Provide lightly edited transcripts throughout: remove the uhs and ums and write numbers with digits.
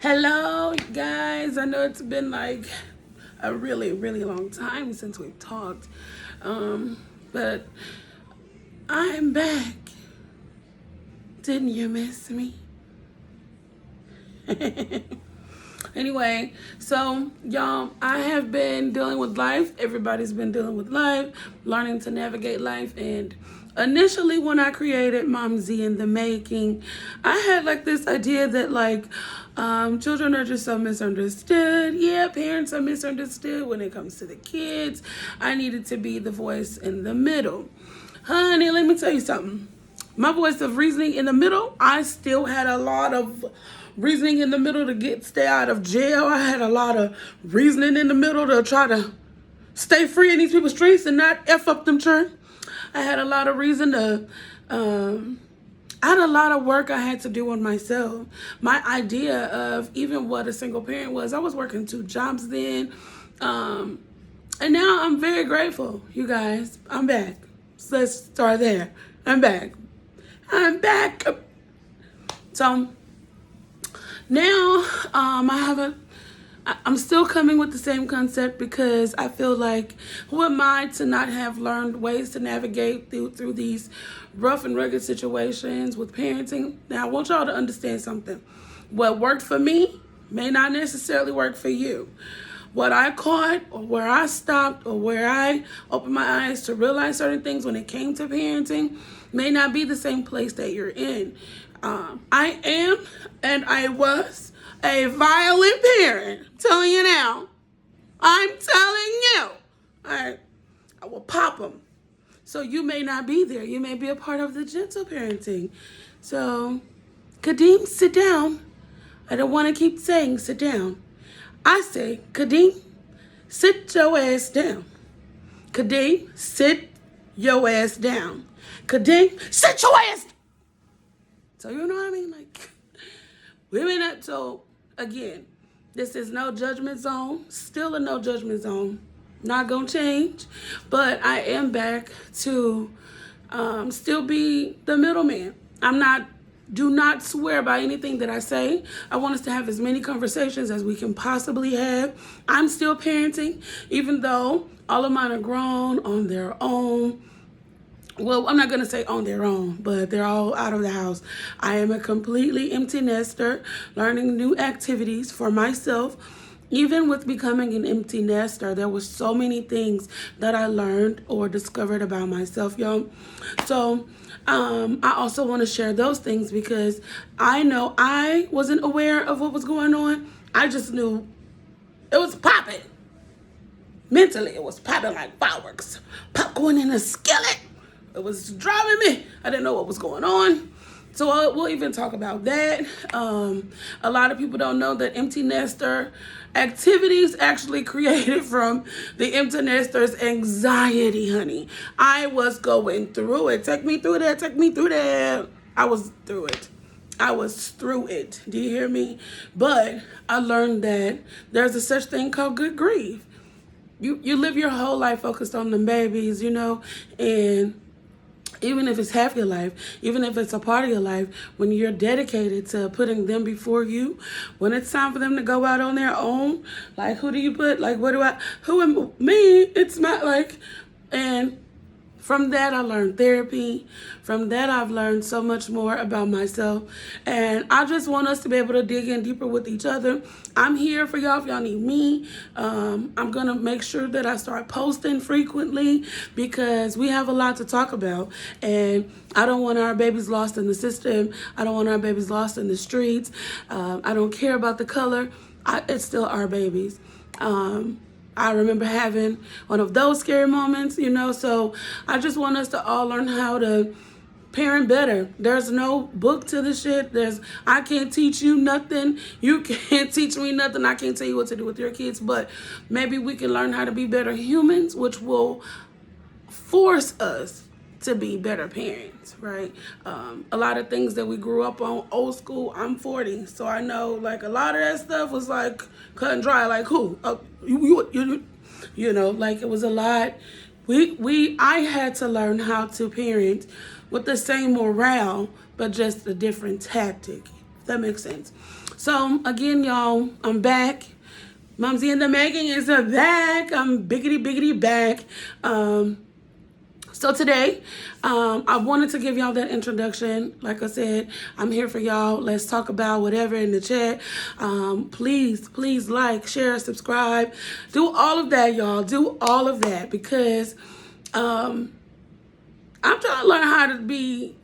Hello, guys. I know it's been like a really, really long time since we've talked, but I'm back. Didn't you miss me? Anyway, so y'all, I have been dealing with life. Everybody's been dealing with life, learning to navigate life. And initially, when I created Mom Z in the Making, I had like this idea that children are just so misunderstood. Yeah, parents are misunderstood when it comes to the kids. I needed to be the voice in the middle. Honey, let me tell you something. My voice of reasoning in the middle, I still had a lot of reasoning in the middle to stay out of jail. I had a lot of reasoning in the middle to try to stay free in these people's streets and not F up them church. I had a lot of reason to, I had a lot of work I had to do on myself. My idea of even what a single parent was, I was working 2 jobs then. And now I'm very grateful, you guys. I'm back. So let's start there. I'm back. So now I'm still coming with the same concept because I feel like who am I to not have learned ways to navigate through these rough and rugged situations with parenting. Now I want y'all to understand something. What worked for me may not necessarily work for you. What I caught or where I stopped or where I opened my eyes to realize certain things when it came to parenting may not be the same place that you're in. I am and I was a violent parent. I'm telling you now. I'm telling you. I will pop them. So you may not be there. You may be a part of the gentle parenting. So, Kadeem, sit down. I don't want to keep saying sit down. I say, Kadeem, sit your ass down. Kadeem, sit your ass down. Kadeem, sit your ass down. So you know what I mean? Like, women up. So again, this is no judgment zone. Still a no judgment zone. Not gonna change. But I am back to still be the middleman. Do not swear by anything that I say. I want us to have as many conversations as we can possibly have. I'm still parenting, even though all of mine are grown on their own. Well, I'm not going to say on their own, but they're all out of the house. I am a completely empty nester, learning new activities for myself. Even with becoming an empty nester, there were so many things that I learned or discovered about myself, y'all. So I also want to share those things because I know I wasn't aware of what was going on. I just knew it was popping. Mentally, it was popping like fireworks. Popcorn in a skillet. It was driving me. I didn't know what was going on. So we'll even talk about that. A lot of people don't know that empty nester activities actually created from the empty nester's anxiety, honey. I was going through it. Take me through that. Take me through that. I was through it. I was through it. Do you hear me? But I learned that there's a such thing called good grief. You live your whole life focused on them babies, you know, and even if it's half your life, even if it's a part of your life, when you're dedicated to putting them before you, when it's time for them to go out on their own, like who do you put? Like who am me? It's my and from that I learned therapy. From that I've learned so much more about myself. And I just want us to be able to dig in deeper with each other. I'm here for y'all if y'all need me. I'm going to make sure that I start posting frequently because we have a lot to talk about. And I don't want our babies lost in the system. I don't want our babies lost in the streets. I don't care about the color. It's still our babies. I remember having one of those scary moments, you know, so I just want us to all learn how to parent better. There's no book to the shit. I can't teach you nothing. You can't teach me nothing. I can't tell you what to do with your kids, but maybe we can learn how to be better humans, which will force us to be better parents, right? A lot of things that we grew up on old school. I'm 40, so I know like a lot of that stuff was like cut and dry. Like who? You know, like it was a lot. I had to learn how to parent with the same morale, but just a different tactic. If that makes sense. So again, y'all, I'm back. Mumsy in the making is back. I'm biggity back. So today, I wanted to give y'all that introduction. Like I said, I'm here for y'all. Let's talk about whatever in the chat. Please like, share, subscribe. Do all of that, y'all. Do all of that because I'm trying to learn how to be,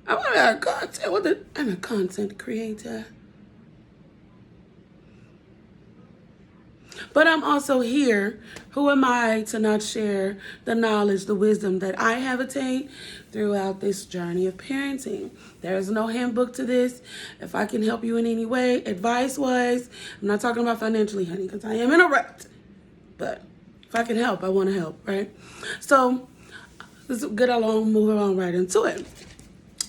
I'm a content creator. But I'm also here. Who am I to not share the knowledge, the wisdom that I have attained throughout this journey of parenting? There is no handbook to this. If I can help you in any way, advice-wise, I'm not talking about financially, honey, because I am in a rut. But if I can help, I want to help, right? So let's get along, move along right into it.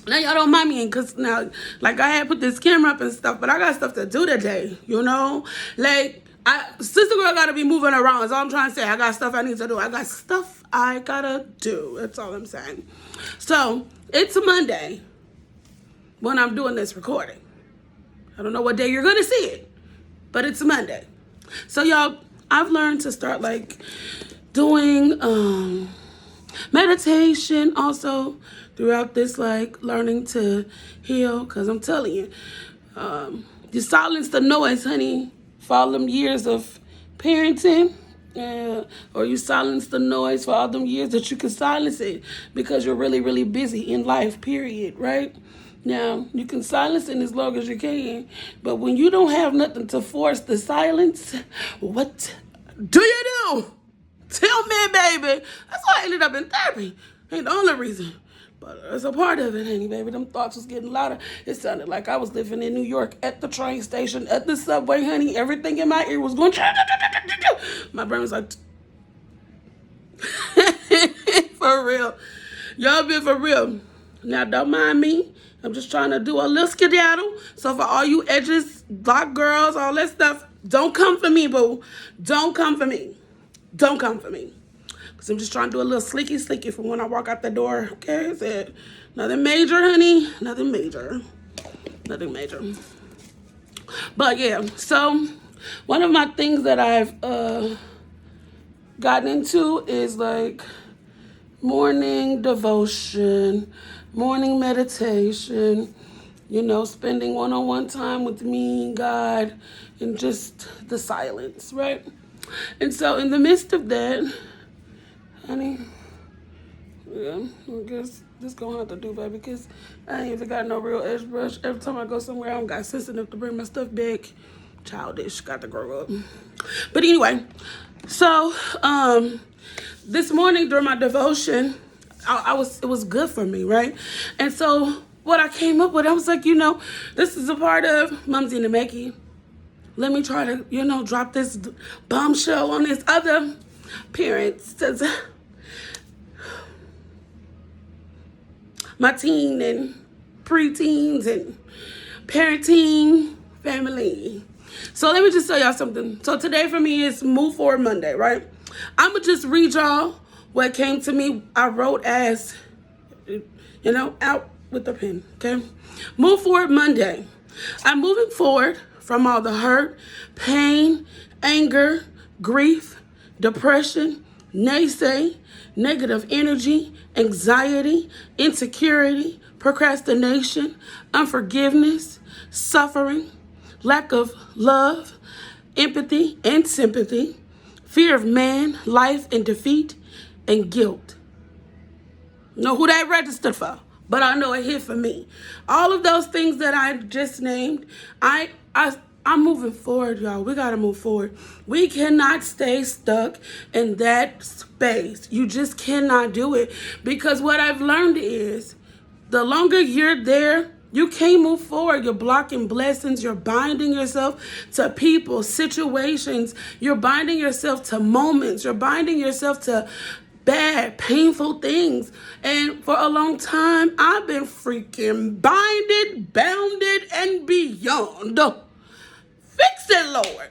Now, y'all don't mind me because now, like, I had put this camera up and stuff, but I got stuff to do today, Like, sister girl got to be moving around. That's all I'm trying to say. I got stuff I need to do. I got stuff I got to do. That's all I'm saying. So, it's Monday when I'm doing this recording. I don't know what day you're going to see it, but it's Monday. So, y'all, I've learned to start, like, doing meditation also throughout this, like, learning to heal. Because I'm telling you, you silence the noise, honey, for all them years of parenting, or you silence the noise for all them years that you can silence it because you're really, really busy in life, period, right? Now, you can silence it as long as you can, but when you don't have nothing to force the silence, what do you do? Tell me, baby. That's why I ended up in therapy. Ain't the only reason. But it's a part of it, honey, baby. Them thoughts was getting louder. It sounded like I was living in New York at the train station, at the subway, honey. Everything in my ear was going... My brain was like... For real. Y'all been for real. Now, don't mind me. I'm just trying to do a little skedaddle. So for all you edges, block girls, all that stuff, don't come for me, boo. Don't come for me. Don't come for me. Because I'm just trying to do a little sleeky from when I walk out the door. Okay? Is it nothing major, honey? Nothing major. Nothing major. But yeah, so one of my things that I've gotten into is like morning devotion, morning meditation, spending one-on-one time with me, God, and just the silence, right? And so in the midst of that, honey, yeah, I guess this gonna have to do, baby, because I ain't even got no real edge brush. Every time I go somewhere, I don't got sense enough to bring my stuff back. Childish, got to grow up. But anyway, so this morning during my devotion, it was good for me, right? And so what I came up with, I was like, this is a part of Mumsy in the Making. Let me try to, drop this bombshell on this other parents. My teen and preteens and parenting family. So let me just tell y'all something. So today for me is Move Forward Monday, right? I'm going to just read y'all what came to me. I wrote as, out with the pen, okay? Move Forward Monday. I'm moving forward from all the hurt, pain, anger, grief, depression, naysay, negative energy, anxiety, insecurity, procrastination, unforgiveness, suffering, lack of love, empathy and sympathy, fear of man, life and defeat, and guilt. Know who that registered for, but I know it hit for me. All of those things that I just named, I'm moving forward, y'all. We got to move forward. We cannot stay stuck in that space. You just cannot do it. Because what I've learned is the longer you're there, you can't move forward. You're blocking blessings. You're binding yourself to people, situations. You're binding yourself to moments. You're binding yourself to bad, painful things. And for a long time, I've been freaking binded, bounded, and beyond. Fix it, Lord.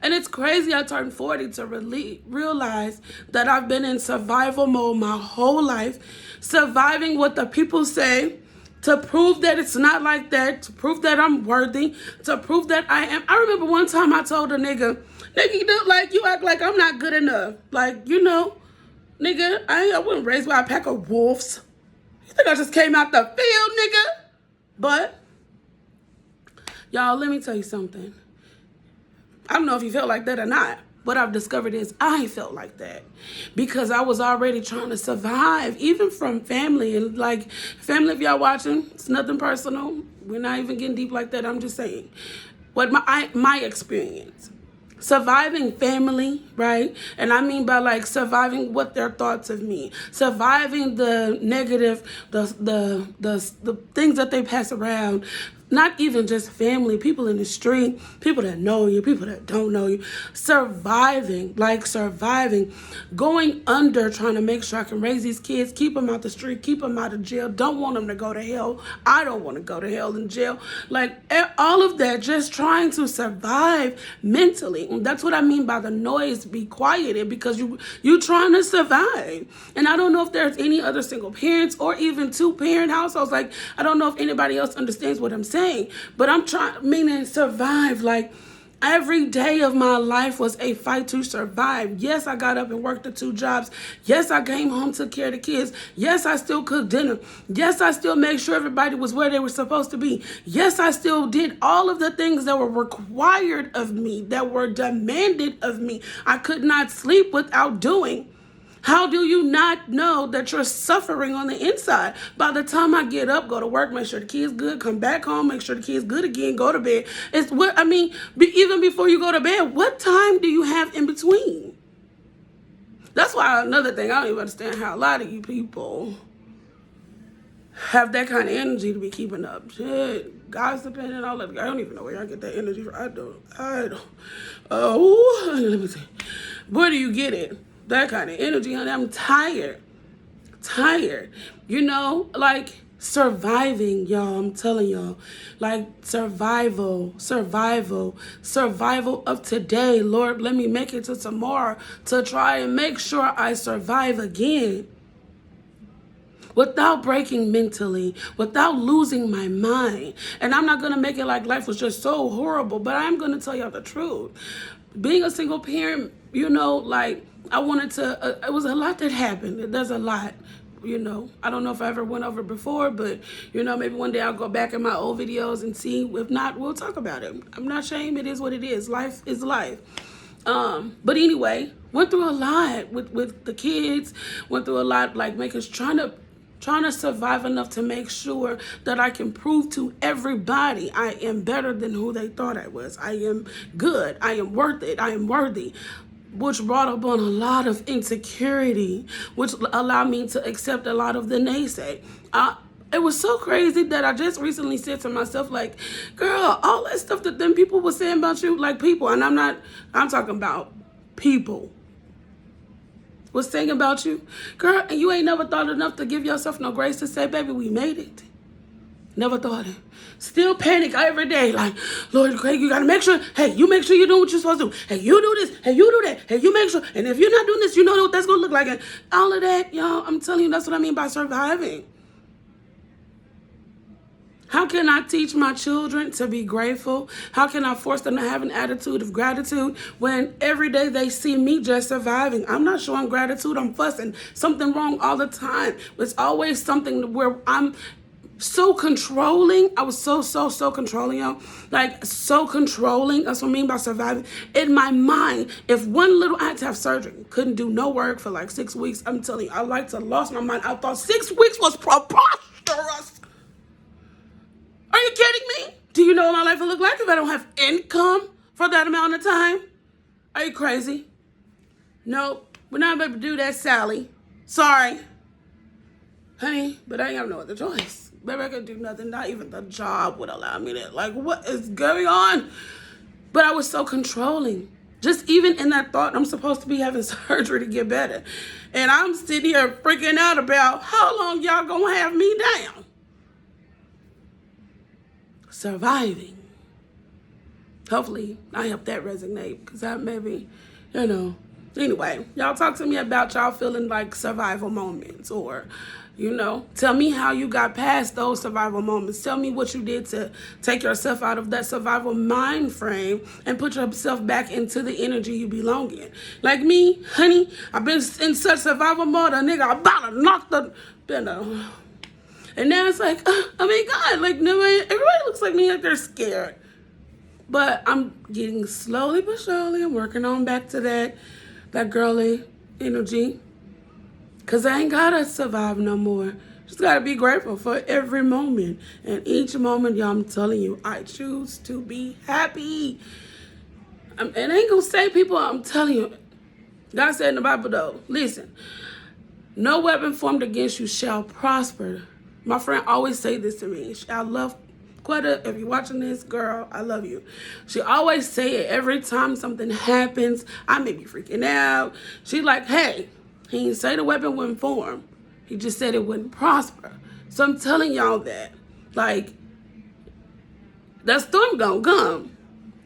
And it's crazy I turned 40 to really realize that I've been in survival mode my whole life, surviving what the people say to prove that it's not like that, to prove that I'm worthy, to prove that I am. I remember one time I told a nigga, you look like you act like I'm not good enough. Like, you know, nigga, I wasn't raised by a pack of wolves. You think I just came out the field, nigga? But, y'all, let me tell you something. I don't know if you felt like that or not. What I've discovered is I felt like that because I was already trying to survive, even from family. And like, family, if y'all watching, it's nothing personal. We're not even getting deep like that. I'm just saying what my experience. Surviving family, right? And I mean by like surviving what their thoughts of me, surviving the negative, the things that they pass around. Not even just family, people in the street, people that know you, people that don't know you. Surviving, going under, trying to make sure I can raise these kids, keep them out the street, keep them out of jail, don't want them to go to hell. I don't want to go to hell in jail. Like all of that, just trying to survive mentally. And that's what I mean by the noise be quieted, because you trying to survive. And I don't know if there's any other single parents or even two-parent households. Like, I don't know if anybody else understands what I'm saying. But I'm trying, meaning survive. Like, every day of my life was a fight to survive. Yes, I got up and worked the 2 jobs. Yes, I came home, took care of the kids. Yes, I still cooked dinner. Yes, I still made sure everybody was where they were supposed to be. Yes, I still did all of the things that were required of me, that were demanded of me. I could not sleep without doing. How do you not know that you're suffering on the inside? By the time I get up, go to work, make sure the kid's good, come back home, make sure the kid's good again, go to bed. It's what I mean, even before you go to bed, what time do you have in between? That's why another thing, I don't even understand how a lot of you people have that kind of energy to be keeping up shit, gossiping and all that. I don't even know where y'all get that energy from. I don't. Oh, let me see. Where do you get it? That kind of energy, honey. I'm tired. You know, like surviving, y'all. I'm telling y'all, like survival of today. Lord, let me make it to tomorrow to try and make sure I survive again. Without breaking mentally, without losing my mind. And I'm not going to make it like life was just so horrible, but I'm going to tell y'all the truth. Being a single parent, you know, like I wanted to, it was a lot that happened. There's a lot, you know. I don't know if I ever went over it before, but, you know, maybe one day I'll go back in my old videos and see. If not, we'll talk about it. I'm not ashamed. It is what it is. Life is life. But anyway, went through a lot with the kids, went through a lot, like trying to survive enough to make sure that I can prove to everybody I am better than who they thought I was. I am good. I am worth it. I am worthy. Which brought up on a lot of insecurity, which allowed me to accept a lot of the naysay. It was so crazy that I just recently said to myself, like, girl, all that stuff that them people were saying about you, like people, and I'm talking about people, was saying about you, girl, and you ain't never thought enough to give yourself no grace to say, baby, we made it. Never thought it. Still panic every day, like, Lord, Craig, you gotta make sure, hey, you make sure you're doing what you're supposed to do. Hey, you do this, hey, you do that, hey, you make sure, and if you're not doing this, you know what that's gonna look like. And all of that, y'all, I'm telling you, that's what I mean by surviving. How can I teach my children to be grateful? How can I force them to have an attitude of gratitude when every day they see me just surviving? I'm not showing gratitude. I'm fussing. Something wrong all the time. It's always something where I'm so controlling. I was so controlling, y'all. Like, so controlling. That's what I mean by surviving. In my mind, if I had to have surgery, couldn't do no work for like 6 weeks. I'm telling you, I like to lost my mind. I thought 6 weeks was preposterous. Are you kidding me? Do you know what my life would look like if I don't have income for that amount of time? Are you crazy? Nope, we're not able to do that, Sally. Sorry. Honey, but I ain't have no other choice. Baby, I could do nothing. Not even the job would allow me to. Like, what is going on? But I was so controlling. Just even in that thought, I'm supposed to be having surgery to get better. And I'm sitting here freaking out about how long y'all gonna have me down. Surviving. Hopefully, I help that resonate, because I maybe, you know, Anyway, y'all talk to me about y'all feeling like survival moments, or, tell me how you got past those survival moments. Tell me what you did to take yourself out of that survival mind frame and put yourself back into the energy you belong in. Like me, honey, I've been in such survival mode, a nigga about to knock the, and now it's like, God, like, everybody looks like me, like they're scared. But I'm getting slowly but surely, I'm working on back to that girly energy. Because I ain't got to survive no more. Just got to be grateful for every moment. And each moment, y'all, I'm telling you, I choose to be happy. And I ain't going to say people, I'm telling you. God said in the Bible, though, listen, no weapon formed against you shall prosper. My friend always say this to me. I love Quetta, if you're watching this, girl, I love you. She always say it every time something happens. I may be freaking out. She like, hey, he didn't say the weapon wouldn't form. He just said it wouldn't prosper. So I'm telling y'all that. Like, that storm gonna come.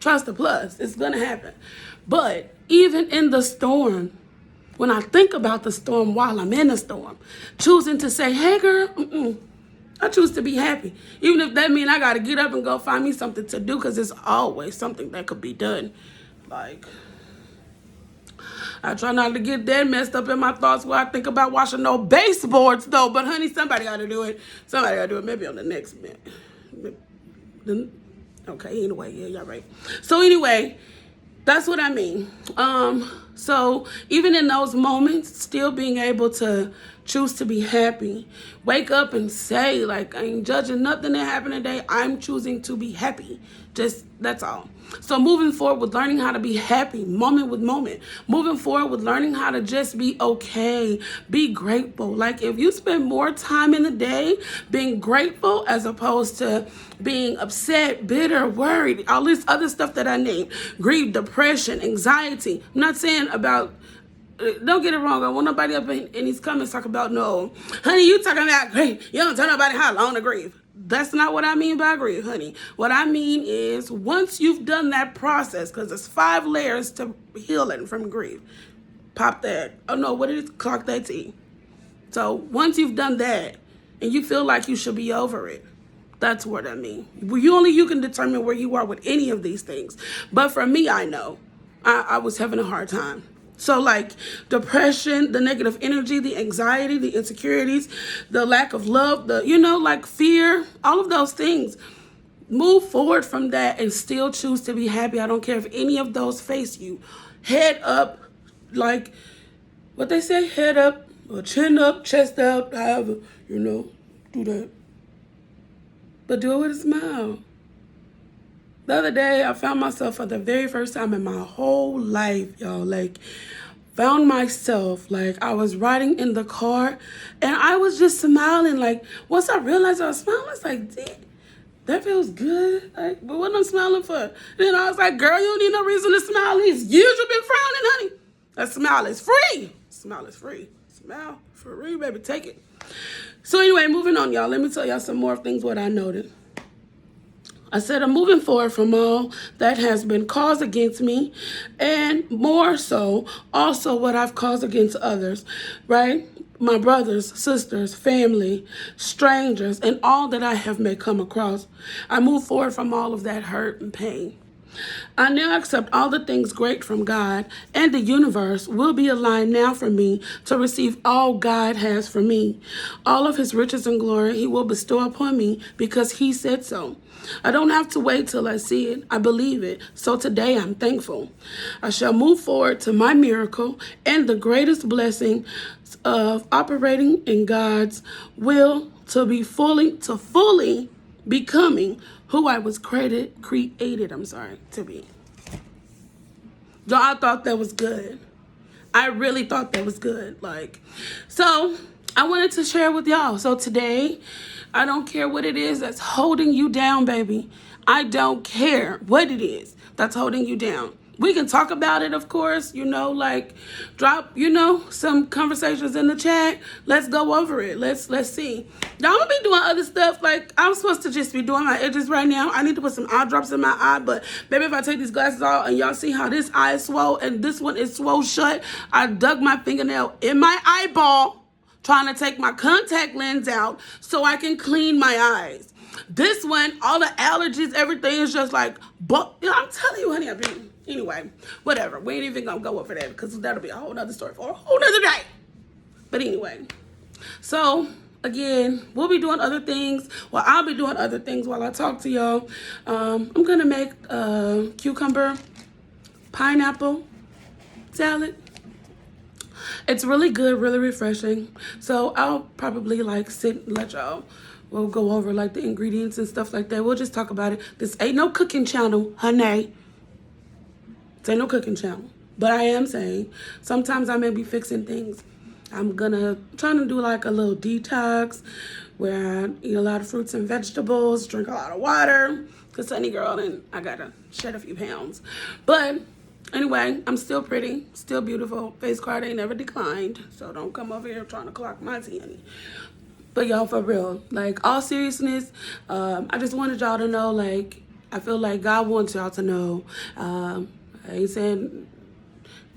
Trust the plus. It's gonna happen. But even in the storm, when I think about the storm while I'm in the storm, choosing to say, hey, girl, I choose to be happy. Even if that means I got to get up and go find me something to do, because it's always something that could be done. Like, I try not to get that messed up in my thoughts where I think about washing no baseboards, though. But, honey, somebody got to do it. Somebody got to do it. Maybe on the next minute. Okay, anyway, yeah, y'all right. So, anyway, that's what I mean. So even in those moments, still being able to choose to be happy, wake up and say, like, I ain't judging nothing that happened today. I'm choosing to be happy. Just, that's all. So moving forward with learning how to be happy, moment with moment. Moving forward with learning how to just be okay, be grateful. Like, if you spend more time in the day being grateful as opposed to being upset, bitter, worried, all this other stuff that I named, grief, depression, anxiety. I'm not saying about, don't get it wrong. I want nobody up in these comments talk about, no, honey, you talking about grief. You don't tell nobody how long to grieve. That's not what I mean by grief, honey. What I mean is, once you've done that process, because there's 5 layers to healing from grief. Pop that. Oh, no, what is it? Clock that T. So once you've done that and you feel like you should be over it, that's what I mean. You can determine where you are with any of these things. But for me, I know I was having a hard time. So like depression, the negative energy, the anxiety, the insecurities, the lack of love, like fear, all of those things. Move forward from that and still choose to be happy. I don't care if any of those face you. Head up, like what they say, head up, or chin up, chest out, however, do that. But do it with a smile. The other day, I found myself for the very first time in my whole life, y'all, found myself, I was riding in the car, and I was just smiling. Like, once I realized I was smiling, I was like, damn, that feels good. But what I'm smiling for? Then I was like, girl, you don't need no reason to smile. You've been frowning, honey. That smile is free. Smile is free. Smile free, baby. Take it. So anyway, moving on, y'all. Let me tell y'all some more things what I noted. I said I'm moving forward from all that has been caused against me, and more so also what I've caused against others, right? My brothers, sisters, family, strangers, and all that I have may come across. I move forward from all of that hurt and pain. I now accept all the things great from God, and the universe will be aligned now for me to receive all God has for me. All of his riches and glory he will bestow upon me because he said so. I don't have to wait till I see it. I believe it. So today I'm thankful. I shall move forward to my miracle and the greatest blessing of operating in God's will to fully becoming who I was created to be. I thought that was good. I really thought that was good. So I wanted to share with y'all. So today, I don't care what it is that's holding you down, baby. I don't care what it is that's holding you down. We can talk about it, of course, you know, like drop, you know, some conversations in the chat. Let's go over it. Let's see. Now, I'm going to be doing other stuff. Like, I'm supposed to just be doing my edges right now. I need to put some eye drops in my eye, but maybe if I take these glasses off and y'all see how this eye is swole and this one is swole shut, I dug my fingernail in my eyeball trying to take my contact lens out so I can clean my eyes. This one, all the allergies, everything is just like, but you know, I'm telling you, honey, anyway, whatever. We ain't even gonna go over that because that'll be a whole nother story for a whole nother day. But anyway, so again, we'll be doing other things. Well, I'll be doing other things while I talk to y'all. I'm gonna make cucumber pineapple salad. It's really good, really refreshing. So I'll probably like sit and let y'all, we'll go over like the ingredients and stuff like that. We'll just talk about it. This ain't no cooking channel, honey. This ain't no cooking channel. But I am saying sometimes I may be fixing things. I'm trying to do like a little detox where I eat a lot of fruits and vegetables, drink a lot of water. Cause Sunny girl, and I gotta shed a few pounds. But anyway, I'm still pretty, still beautiful. Face card ain't never declined. So don't come over here trying to clock my tea, honey. But y'all, for real, like all seriousness, I just wanted y'all to know, like, I feel like God wants y'all to know. He said,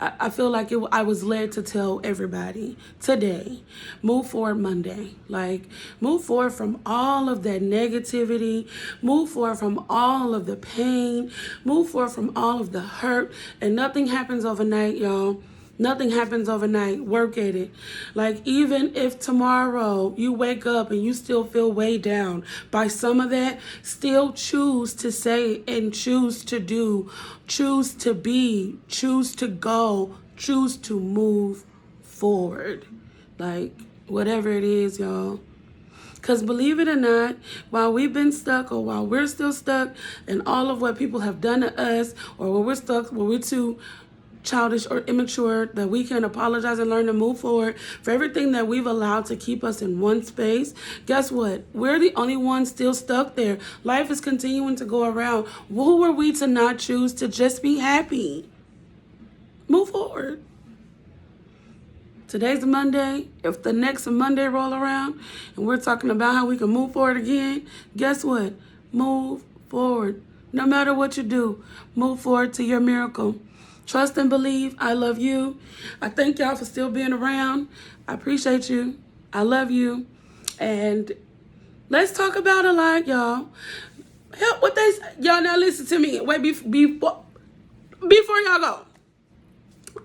I feel like I was led to tell everybody today, move forward Monday. Like, move forward from all of that negativity. Move forward from all of the pain. Move forward from all of the hurt. And nothing happens overnight, y'all. Nothing happens overnight. Work at it. Like, even if tomorrow you wake up and you still feel weighed down by some of that, still choose to say and choose to do, choose to be, choose to go, choose to move forward. Like, whatever it is, y'all. Because believe it or not, while we've been stuck or while we're still stuck in all of what people have done to us, or when we're stuck, when we're too childish or immature, that we can apologize and learn to move forward for everything that we've allowed to keep us in one space. Guess what? We're the only ones still stuck there. Life is continuing to go around. Who are we to not choose to just be happy? Move forward. Today's Monday. If the next Monday roll around and we're talking about how we can move forward again, guess what? Move forward. No matter what you do, move forward to your miracle. Trust and believe. I love you. I thank y'all for still being around. I appreciate you. I love you. And let's talk about it like, y'all. Help what they say. Y'all now listen to me. Wait, before y'all go.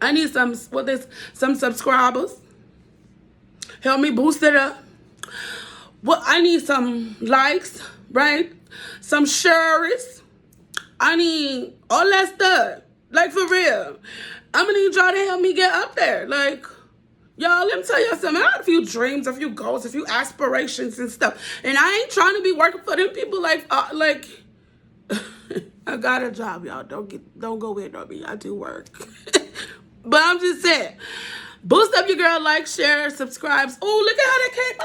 I need some subscribers. Help me boost it up. Well, I need some likes, right? Some shares. I need all that stuff. Like, for real. I'm going to need y'all to help me get up there. Like, y'all, let me tell y'all something. I had a few dreams, a few goals, a few aspirations and stuff. And I ain't trying to be working for them people like I got a job, y'all. Don't go in on me. I do work. But I'm just saying, boost up your girl, like, share, subscribe. Oh, look at how that came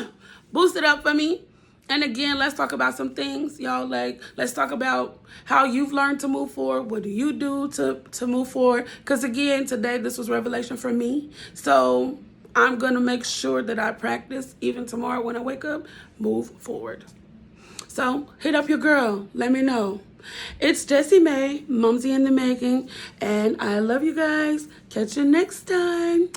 up. Boost it up for me. And again, let's talk about some things, y'all. Like, let's talk about how you've learned to move forward. What do you do to move forward? Because again, today, this was revelation for me. So I'm going to make sure that I practice even tomorrow when I wake up, move forward. So hit up your girl. Let me know. It's Jessie May, Mumsy in the Making. And I love you guys. Catch you next time.